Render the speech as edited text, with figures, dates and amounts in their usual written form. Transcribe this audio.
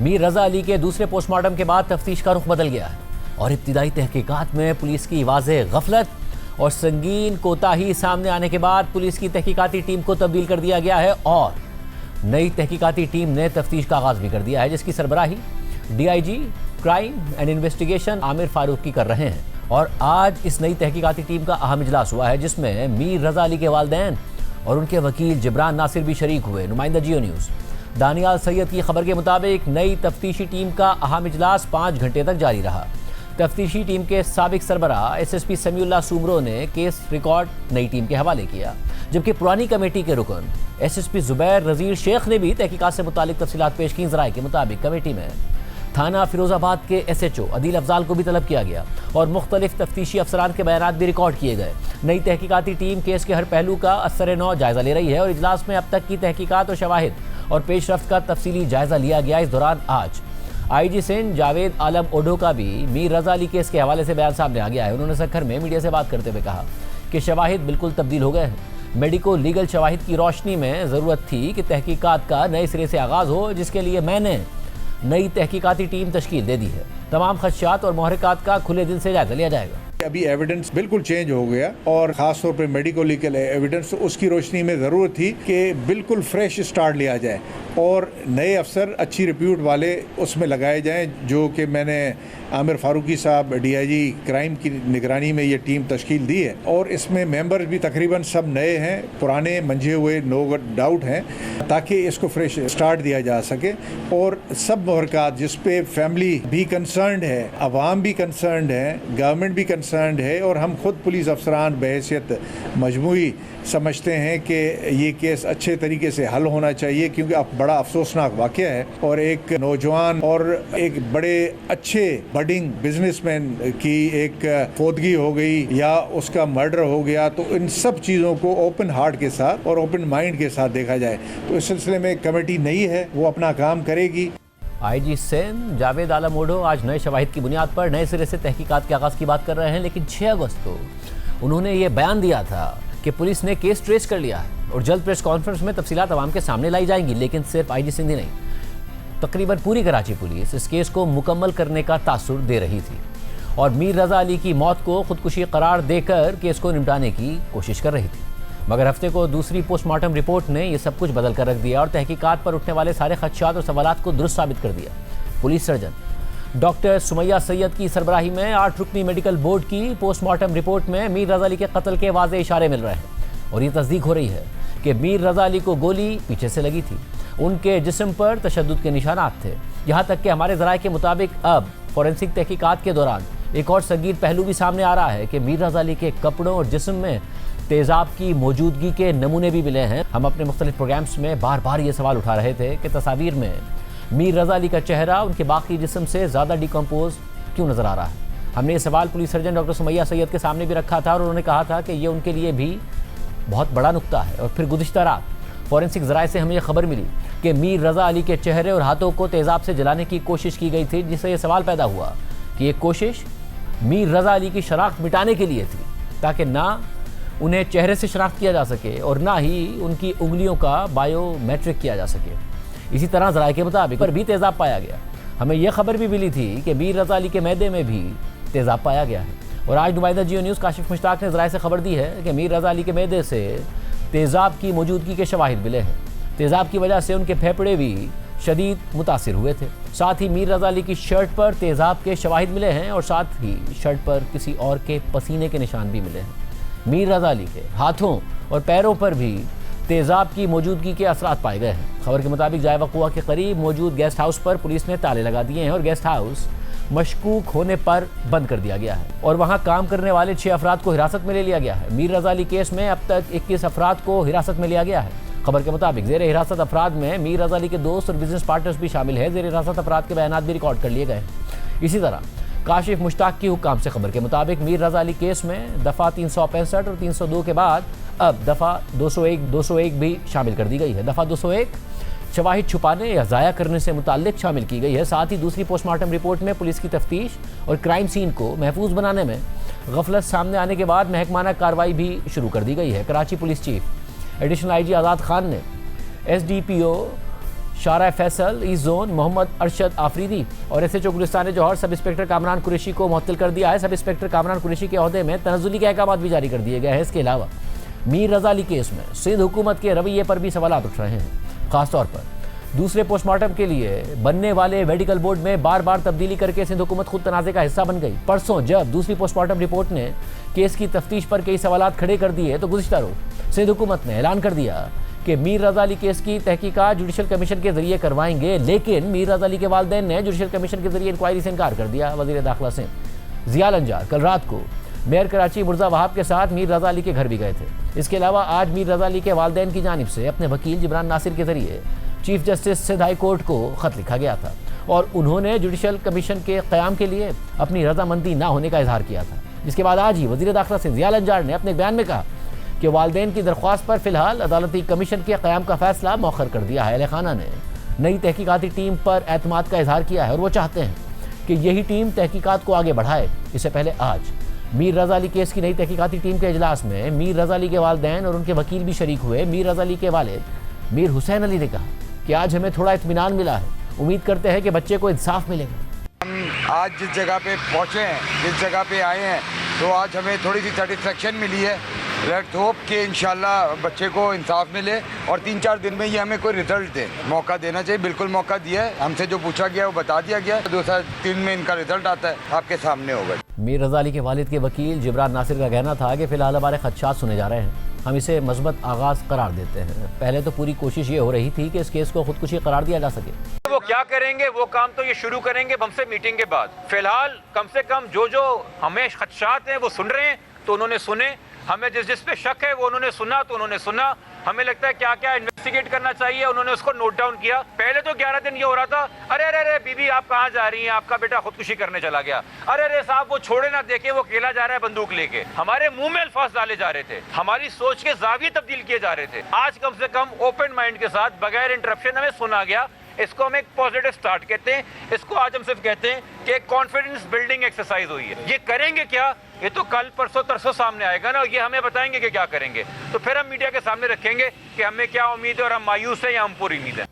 मीर रजा अली के दूसरे पोस्टमार्टम के बाद तफ्तीश का रुख बदल गया है और इब्तिदाई तहकीकात में पुलिस की वाज़ेह गफलत और संगीन कोताही सामने आने के बाद पुलिस की तहकीकाती टीम को तब्दील कर दिया गया है और नई तहकीकाती टीम ने तफ्तीश का आगाज़ भी कर दिया है, जिसकी सरबराही DIG crime and investigation Aamir Farooqui कर रहे हैं। और आज इस नई तहकीकाती टीम का अहम इजलास हुआ है, जिसमें मीर रजा अली के वालिदैन और उनके वकील जिब्रान नासिर भी शरीक हुए। नुमाइंदा जियो न्यूज़ दानियाल सैयद की खबर के मुताबिक नई तफ्तीशी टीम का अहम इजलास 5 घंटे तक जारी रहा। तफ्तीशी टीम के साबिक सरबराह SSP समीउल्लाह सुमरो ने केस रिकॉर्ड नई टीम के हवाले किया, जबकि पुरानी कमेटी के रुकन SSP जुबैर रजीर शेख ने भी तहकीकात से मुतालिक तफसीलात पेश की। ज़राए के मुताबिक कमेटी में थाना फिरोजाबाद के SHO अदील अफजाल को भी तलब किया गया और मुख्तलिफ तफ्तीशी अफसरान के बयानात भी रिकॉर्ड किए गए। नई तहकीकाती टीम केस के हर पहलू का असर-ए-नौ जायज़ा ले रही है और इजलास में अब तक की तहकीकात और शवाहिद और पेशरफ्त का तफसीली जायज़ा लिया गया। इस दौरान आज IG सिंध जावेद आलम ओढो का भी मीर रजा अली केस के हवाले से बयान सामने आ गया है। उन्होंने सक्खर में मीडिया से बात करते हुए कहा कि शवाहिद बिल्कुल तब्दील हो गए हैं। मेडिको लीगल शवाहिद की रोशनी में ज़रूरत थी कि तहकीकात का नए सिरे से आगाज़ हो, जिसके लिए मैंने नई तहकीकाती टीम तश्कील दे दी है। तमाम खदशात और महरकात का खुले दिल से जायज़ा लिया जाएगा। अभी एविडेंस बिल्कुल चेंज हो गया और ख़ास तौर पे मेडिको लीगल एविडेंस, उसकी रोशनी में ज़रूरत थी कि बिल्कुल फ्रेश स्टार्ट लिया जाए और नए अफसर अच्छी रिप्यूट वाले उसमें लगाए जाएं, जो कि मैंने आमिर फारूकी साहब DIG क्राइम की निगरानी में ये टीम तश्कील दी है और इसमें मेंबर भी तकरीबन सब नए हैं, पुराने मंझे हुए नो डाउट हैं, ताकि इसको फ्रेश स्टार्ट दिया जा सके और सब महरकात जिस पे फैमिली भी कंसर्न्ड है, अवाम भी कंसर्न्ड है, गवर्नमेंट भी कंसर्न्ड है और हम खुद पुलिस अफसरान बहैसियत मजमूई समझते हैं कि ये केस अच्छे तरीके से हल होना चाहिए, क्योंकि अब बड़ा अफसोसनाक वाक़या है और एक नौजवान और एक बड़े अच्छे बडिंग बिजनेसमैन की एक फौतगी हो गई या उसका मर्डर हो गया। तो इन सब चीज़ों को ओपन हार्ट के साथ और ओपन माइंड के साथ देखा जाए। तो इस सिलसिले में कमेटी नई है, वो अपना काम करेगी। IG सिंध जावेद आलम ओढो आज नए शवाहिद की बुनियाद पर नए सिरे से तहकीकात के आगाज़ की बात कर रहे हैं, लेकिन 6 अगस्त को उन्होंने ये बयान दिया था कि पुलिस ने केस ट्रेस कर लिया है और जल्द प्रेस कॉन्फ्रेंस में तफसीलात आवाम के सामने लाई जाएंगी। लेकिन सिर्फ IG सिंध ही नहीं, तकरीबन पूरी कराची पुलिस इस केस को मुकम्मल करने का तासुर दे रही थी और मीर रजा अली की मौत को खुदकुशी करार देकर केस को निपटाने की कोशिश कर रही थी। मगर हफ्ते को दूसरी पोस्टमार्टम रिपोर्ट ने यह सब कुछ बदल कर रख दिया और तहकीकात पर उठने वाले सारे खदशात और सवालात को दुरुस्त साबित कर दिया। Police surgeon doctor Sumaiya Syed की सरबराही में 8 रुकनी मेडिकल बोर्ड की पोस्टमार्टम रिपोर्ट में मीर रजा अली के कत्ल के वाज़ेह इशारे मिल रहे हैं और ये तस्दीक हो रही है कि मीर रजा अली को गोली पीछे से लगी थी। उनके जिस्म पर तशद्दुद के निशानात थे। यहाँ तक कि हमारे ज़राए के मुताबिक अब फॉरेंसिक तहकीकात के दौरान एक और संगीन पहलू भी सामने आ रहा है कि मीर रजा अली के कपड़ों और जिस्म में तेज़ाब की मौजूदगी के नमूने भी मिले हैं। हम अपने मुख्तलिफ प्रोग्राम्स में बार बार ये सवाल उठा रहे थे कि तस्वीर में मीर रजा अली का चेहरा उनके बाकी जिस्म से ज़्यादा डिकम्पोज क्यों नज़र आ रहा है। हमने ये सवाल police surgeon doctor Sumaiya Syed के सामने भी रखा था और उन्होंने कहा था कि ये उनके लिए भी बहुत बड़ा नुक्ता है। और फिर गुज़िश्ता रात फॉरेंसिक ज़राए से हमें यह खबर मिली कि मीर रजा अली के चेहरे और हाथों को तेज़ाब से जलाने की कोशिश की गई थी, जिससे ये सवाल पैदा हुआ कि ये कोशिश मीर रजा अली की शनाख्त मिटाने के लिए थी, ताकि ना उन्हें चेहरे से शनाख्त किया जा सके और ना ही उनकी उंगलियों का बायोमेट्रिक किया जा सके। इसी तरह ज़राए के मुताबिक पर भी तेज़ाब पाया गया। हमें यह खबर भी मिली थी कि मीर रजा अली के मैदे में भी तेज़ाब पाया गया है। और आज नुमाइंदा जियो न्यूज़ काशिफ मुश्ताक ने ज़राए से खबर दी है कि मीर रजा अली के मैदे से तेज़ाब की मौजूदगी के शवाहिद मिले हैं। तेज़ाब की वजह से उनके फेफड़े भी शदीद मुतासिर हुए थे। साथ ही मीर रजा अली की शर्ट पर तेज़ाब के शवाहिद मिले हैं और साथ ही शर्ट पर किसी और के पसीने के निशान भी मिले हैं। मीर रजा अली के हाथों और पैरों पर भी तेज़ाब की मौजूदगी के असरात पाए गए हैं। खबर के मुताबिक जाए वक़ुआ के करीब मौजूद गेस्ट हाउस पर पुलिस ने ताले लगा दिए हैं और गेस्ट हाउस मशकूक होने पर बंद कर दिया गया है और वहां काम करने वाले 6 अफराद को हिरासत में ले लिया गया है। मीर रजा अली केस में अब तक 21 अफराद को हिरासत में लिया गया है। खबर के मुताबिक ज़ेर हिरासत अफराद में मीर रजा अली के दोस्त और बिजनेस पार्टनर्स भी शामिल है। ज़ेर हिरासत अफराद के बयानात भी रिकॉर्ड कर लिए गए हैं। इसी तरह काशिफ मुश्ताक की हुक्म से खबर के मुताबिक मीर रजा अली केस में दफ़ा 365 और 302 के बाद अब दफ़ा 201 भी शामिल कर दी गई है। दफ़ा 201 शवाहिद छुपाने या ज़ाया करने से मुताल्लिक शामिल की गई है। साथ ही दूसरी पोस्टमार्टम रिपोर्ट में पुलिस की तफ्तीश और क्राइम सीन को महफूज बनाने में गफलत सामने आने के बाद महकमाना कार्रवाई भी शुरू कर दी गई है। Karachi police chief additional IG आज़ाद खान ने SDPO शारा फैसल, ई जोन मोहम्मद अरशद आफरीदी और एसएचओ गुलिस्तान जौहर सब इंस्पेक्टर कामरान कुरैशी को मुअत्तल कर दिया है। सब इंस्पेक्टर कामरान कुरैशी के ओहदे में तनज़्ज़ुली के अहकाम भी जारी कर दिए गए हैं। इसके अलावा मीर रज़ा अली केस में सिंध हुकूमत के रवैये पर भी सवाल उठ रहे हैं। खासतौर पर दूसरे पोस्टमार्टम के लिए बनने वाले मेडिकल बोर्ड में बार बार तब्दीली करके सिंध हुकूमत खुद तनाज़े का हिस्सा बन गई। परसों जब दूसरी पोस्टमार्टम रिपोर्ट ने केस की तफ्तीश पर कई सवालात खड़े कर दिए तो गुज़िश्ता रोज़ सिंध हुकूमत ने ऐलान कर दिया कि मीर रज़ा अली केस की तहकीकात जुडिशल कमीशन के जरिए करवाएंगे, लेकिन मीर रज़ा अली के वालिदैन ने जुडिशल कमीशन के जरिए इंक्वायरी से इनकार कर दिया। वज़ीर दाखिला सिंध ज़ियाल अंजार कल रात को मेयर कराची मुर्जा वहाब के साथ मीर रज़ा अली के घर भी गए थे। इसके अलावा आज मीर रज़ा अली के वालिदैन की जानिब से अपने वकील जिब्रान नासिर के जरिए chief justice Sindh high court को खत लिखा गया था और उन्होंने जुडिशल कमीशन के क़याम के लिए अपनी रजामंदी ना होने का इजहार किया था। जिसके बाद आज ही वज़ीर दाखिला सिंध ज़ियाल अंजार ने अपने बयान में कहा कि वालिदैन की दरख्वास्त पर फिलहाल अदालती कमीशन के क़याम का फैसला मौखर कर दिया है। अहले खाना ने नई तहकीकाती टीम पर एतमाद का इजहार किया है और वो चाहते हैं कि यही टीम तहकीकात को आगे बढ़ाए। इससे पहले आज मीर रज़ा अली केस की नई तहकीकाती टीम के इजलास में मीर रज़ा अली के वालिदैन और उनके वकील भी शरीक हुए। मीर रज़ा अली के वालिद मीर हुसैन अली ने कहा कि आज हमें थोड़ा इत्मीनान मिला है, उम्मीद करते हैं कि बच्चे को इंसाफ मिलेगा। हम आज जिस जगह पे पहुँचे हैं, जिस जगह पे आए हैं, तो आज हमें थोड़ी सी सेटिस्फेक्शन मिली है। लेट्स होप कि इंशाल्लाह बच्चे को इंसाफ मिले और 3-4 दिन में ये हमें कोई रिजल्ट दे। मौका देना चाहिए, बिल्कुल मौका दिया है। हमसे जो पूछा गया वो बता दिया गया। 2-3 में इनका रिजल्ट आता है, आपके सामने होगा। मीर रज़ा अली के वालिद के वकील जिब्रान नासिर का कहना था कि फ़िलहाल हमारे खदशात सुने जा रहे हैं, हम इसे मस्बत आगाज़ करार देते हैं। पहले तो पूरी कोशिश ये हो रही थी कि इस केस को खुदकुशी करार दिया जा सके। वो क्या करेंगे, वो काम तो ये शुरू करेंगे हमसे मीटिंग के बाद। फिलहाल कम से कम जो हमें खदशात हैं वो सुन रहे हैं, तो उन्होंने सुने। हमें जिस पे शक है वो उन्होंने सुना, तो उन्होंने सुना। हमें लगता है क्या क्या इन्वेस्टिगेट करना चाहिए, उन्होंने उसको नोट डाउन किया। पहले तो 11 दिन ये हो रहा था, अरे अरे अरे बीबी आप कहाँ जा रही हैं, आपका बेटा खुदकुशी करने चला गया। अरे अरे साहब वो छोड़े ना, देखे वो अकेला जा रहा है बंदूक लेके। हमारे मुंह में अल्फाज डाले जा रहे थे, हमारी सोच के जाविये तब्दील किए जा रहे थे। आज कम से कम ओपन माइंड के साथ बगैर इंटरप्शन हमें सुना गया। इसको हम एक पॉजिटिव स्टार्ट कहते हैं। इसको आज हम सिर्फ कहते हैं कि एक कॉन्फिडेंस बिल्डिंग एक्सरसाइज हुई है। ये करेंगे क्या, ये तो कल परसों तरसों सामने आएगा ना, ये हमें बताएंगे कि क्या करेंगे, तो फिर हम मीडिया के सामने रखेंगे कि हमें क्या उम्मीद है और हम मायूस हैं या हम पूरी उम्मीद है।